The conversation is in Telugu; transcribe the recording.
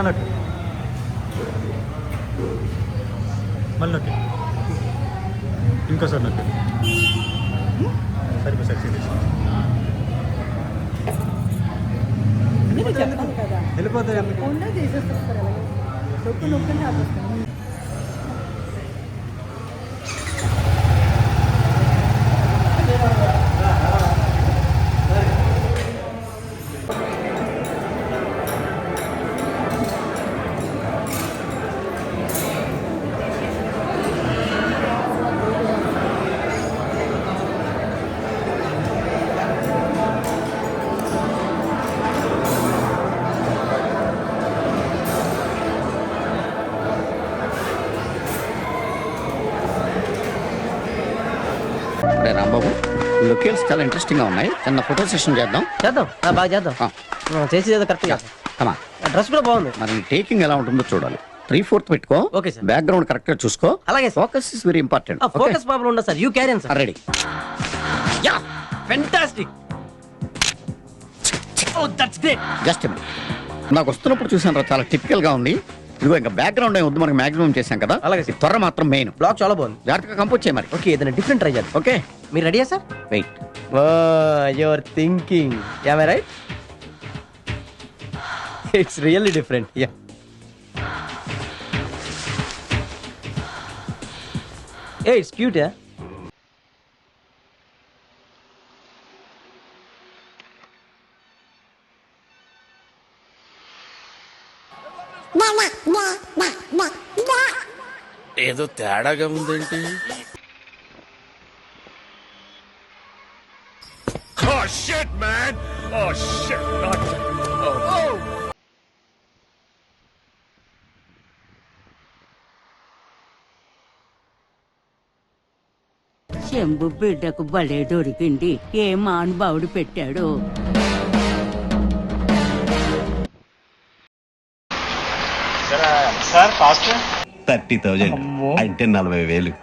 నొక్కి మళ్ళీ నొక్కి ఇంకోసారి నొక్కి సరిపోయి సక్సెస్ వెళ్ళిపోతాయి రాంబాబు లొకేషన్స్ చాలా ఇంట్రెస్టింగ్ గా ఉన్నాయి. చిన్న ఫోటో సెషన్ చేద్దాం. బాగా చేద్దాం. చేసేది కరెక్ట్ కమా. డ్రెస్ కూడా బాగుంది. మరి టేకింగ్ ఎలా ఉంటుందో చూడాలి. 3/4 పెట్టుకో. Okay sir. బ్యాక్గ్రౌండ్ కరెక్ట్ గా చూసుకో. అలాగే. Focus is very important. Focus problem ఉండదు sir. You carry sir. Ready. Yeah fantastic. Oh that's great. Just నాకు వస్తున్నప్పుడు చూసాను రా, చాలా టిపికల్ గా ఉంది. ఇదిగో ఇంకా బ్యాక్గ్రౌండ్ ఏం వద్దు, మనకి మాక్సిమం చేసాం కదా. అలాగే. త్వర మాత్రం మెయిన్. బ్లాక్ చాలా బాగుంది. జాగ్రత్తగా కంపోజ్ చేయ మరి. ఓకే ఏదైనా డిఫరెంట్ ట్రై చేద్దాం. ఓకే మీరు రెడీయా sir? Wait. Your thinking am I right? It's really different. Yeah a it's cute. Yeah ఏదో తేడాగా ఉందేంటి? Oh shit, man! Oh shit! Not... Oh. చెంబు బిడ్డకు బలే దొరికింది. ఏ మానుభావుడు పెట్టాడు. సార్ కాస్ట్ 30,000 అంటే 40,000.